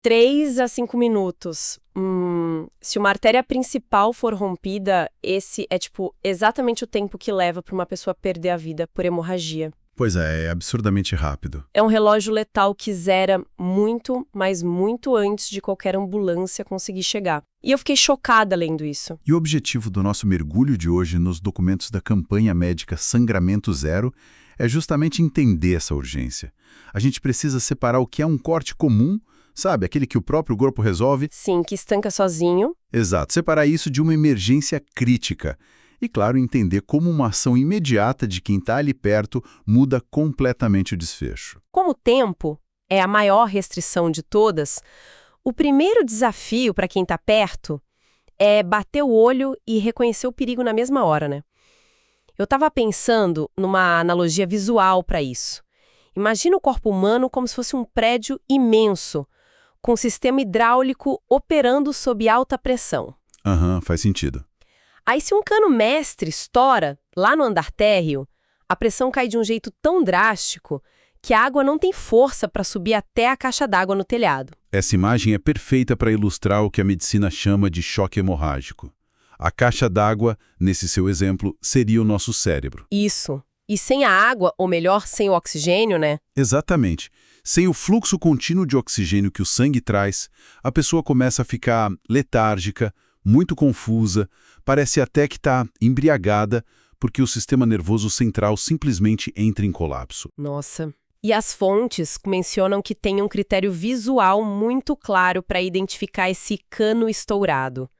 3 a 5 minutos. Se uma artéria principal for rompida, esse é, exatamente o tempo que leva para uma pessoa perder a vida por hemorragia. Pois é absurdamente rápido. É um relógio letal que zera muito, mas muito antes de qualquer ambulância conseguir chegar. E eu fiquei chocada lendo isso. E o objetivo do nosso mergulho de hoje nos documentos da campanha médica Sangramento Zero é justamente entender essa urgência. A gente precisa separar o que é um corte comum, sabe, aquele que o próprio corpo resolve. Sim, que estanca sozinho. Exato, separar isso de uma emergência crítica. E, claro, entender como uma ação imediata de quem está ali perto muda completamente o desfecho. Como o tempo é a maior restrição de todas, o primeiro desafio para quem está perto é bater o olho e reconhecer o perigo na mesma hora, né? Eu estava pensando numa analogia visual para isso. Imagina o corpo humano como se fosse um prédio imenso, com um sistema hidráulico operando sob alta pressão. Faz sentido. Aí, se um cano mestre estoura lá no andar térreo, a pressão cai de um jeito tão drástico que a água não tem força para subir até a caixa d'água no telhado. Essa imagem é perfeita para ilustrar o que a medicina chama de choque hemorrágico. A caixa d'água, nesse seu exemplo, seria o nosso cérebro. Isso. E sem a água, ou melhor, sem o oxigênio, né? Exatamente. Sem o fluxo contínuo de oxigênio que o sangue traz, a pessoa começa a ficar letárgica, muito confusa, parece até que está embriagada, porque o sistema nervoso central simplesmente entra em colapso. Nossa. E as fontes mencionam que tem um critério visual muito claro para identificar esse cano estourado.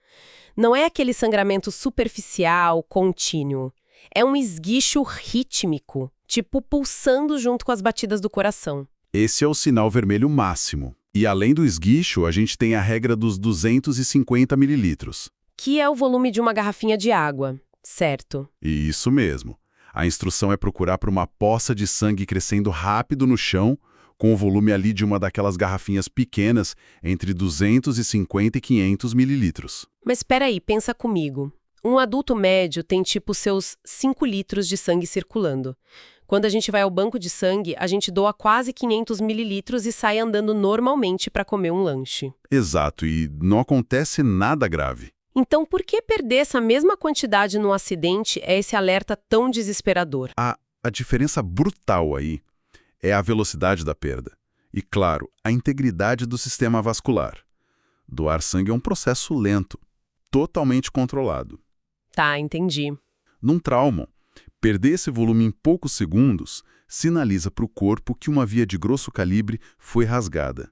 Não é aquele sangramento superficial, contínuo. É um esguicho rítmico, tipo pulsando junto com as batidas do coração. Esse é o sinal vermelho máximo. E além do esguicho, a gente tem a regra dos 250 mililitros. Que é o volume de uma garrafinha de água, certo? Isso mesmo. A instrução é procurar por uma poça de sangue crescendo rápido no chão, com o volume ali de uma daquelas garrafinhas pequenas, entre 250 e 500 mililitros. Mas espera aí, pensa comigo. Um adulto médio tem seus 5 litros de sangue circulando. Quando a gente vai ao banco de sangue, a gente doa quase 500 mililitros e sai andando normalmente para comer um lanche. Exato, e não acontece nada grave. Então, por que perder essa mesma quantidade num acidente é esse alerta tão desesperador? A diferença brutal aí é a velocidade da perda. E, claro, a integridade do sistema vascular. Doar sangue é um processo lento, totalmente controlado. Tá, entendi. Num trauma, perder esse volume em poucos segundos sinaliza para o corpo que uma via de grosso calibre foi rasgada.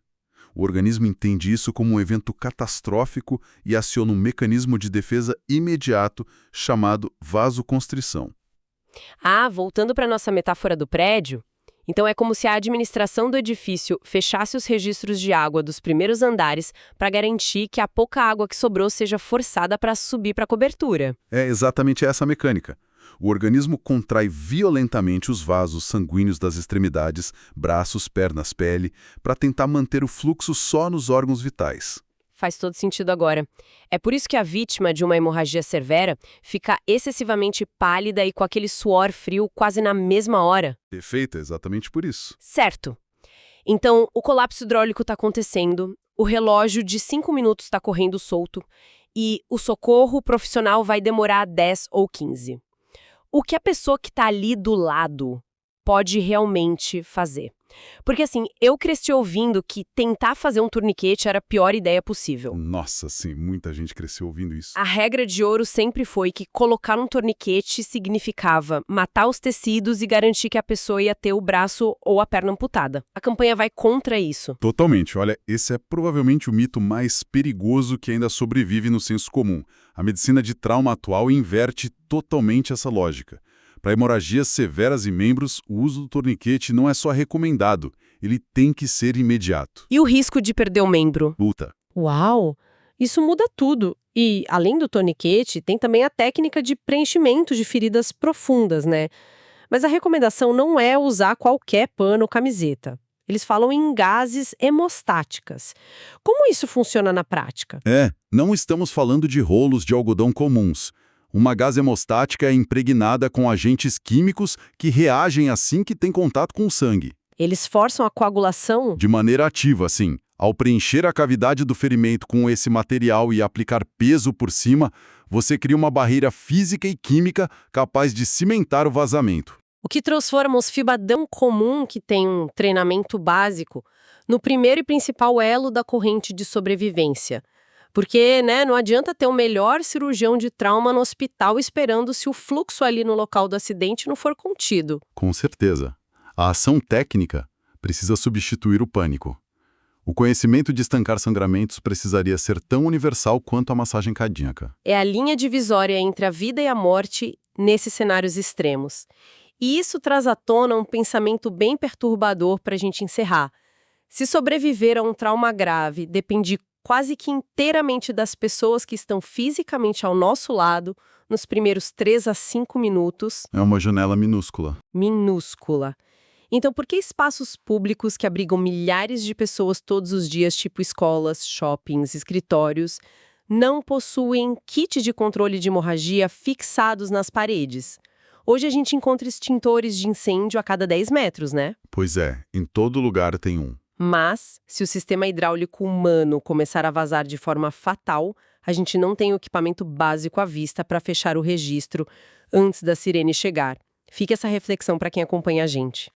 O organismo entende isso como um evento catastrófico e aciona um mecanismo de defesa imediato chamado vasoconstrição. Voltando para nossa metáfora do prédio, então é como se a administração do edifício fechasse os registros de água dos primeiros andares para garantir que a pouca água que sobrou seja forçada para subir para a cobertura. É exatamente essa a mecânica. O organismo contrai violentamente os vasos sanguíneos das extremidades, braços, pernas, pele, para tentar manter o fluxo só nos órgãos vitais. Faz todo sentido agora. É por isso que a vítima de uma hemorragia severa fica excessivamente pálida e com aquele suor frio quase na mesma hora. Perfeito, exatamente por isso. Certo. Então, o colapso hidráulico está acontecendo, o relógio de 5 minutos está correndo solto e o socorro profissional vai demorar 10 ou 15. O que a pessoa que está ali do lado pode realmente fazer? Porque assim, eu cresci ouvindo que tentar fazer um torniquete era a pior ideia possível. Nossa, sim, muita gente cresceu ouvindo isso. A regra de ouro sempre foi que colocar um torniquete significava matar os tecidos e garantir que a pessoa ia ter o braço ou a perna amputada. A campanha vai contra isso. Totalmente. Olha, esse é provavelmente o mito mais perigoso que ainda sobrevive no senso comum. A medicina de trauma atual inverte totalmente essa lógica. Para hemorragias severas e membros, o uso do torniquete não é só recomendado, ele tem que ser imediato. E o risco de perder o membro? Luta. Uau! Isso muda tudo. E, além do torniquete, tem também a técnica de preenchimento de feridas profundas, né? Mas a recomendação não é usar qualquer pano ou camiseta. Eles falam em gases hemostáticas. Como isso funciona na prática? Não estamos falando de rolos de algodão comuns. Uma gase hemostática é impregnada com agentes químicos que reagem assim que tem contato com o sangue. Eles forçam a coagulação? De maneira ativa, sim. Ao preencher a cavidade do ferimento com esse material e aplicar peso por cima, você cria uma barreira física e química capaz de cimentar o vazamento. O que transforma os fibadão comum, que tem um treinamento básico, no primeiro e principal elo da corrente de sobrevivência. Porque, né, não adianta ter o melhor cirurgião de trauma no hospital esperando se o fluxo ali no local do acidente não for contido. Com certeza. A ação técnica precisa substituir o pânico. O conhecimento de estancar sangramentos precisaria ser tão universal quanto a massagem cardíaca. É a linha divisória entre a vida e a morte nesses cenários extremos. E isso traz à tona um pensamento bem perturbador para a gente encerrar. Se sobreviver a um trauma grave depende quase que inteiramente das pessoas que estão fisicamente ao nosso lado nos primeiros 3 a 5 minutos. É uma janela minúscula. Minúscula. Então, por que espaços públicos que abrigam milhares de pessoas todos os dias, tipo escolas, shoppings, escritórios, não possuem kit de controle de hemorragia fixados nas paredes? Hoje a gente encontra extintores de incêndio a cada 10 metros, né? Pois é, em todo lugar tem um. Mas, se o sistema hidráulico humano começar a vazar de forma fatal, a gente não tem o equipamento básico à vista para fechar o registro antes da sirene chegar. Fica essa reflexão para quem acompanha a gente.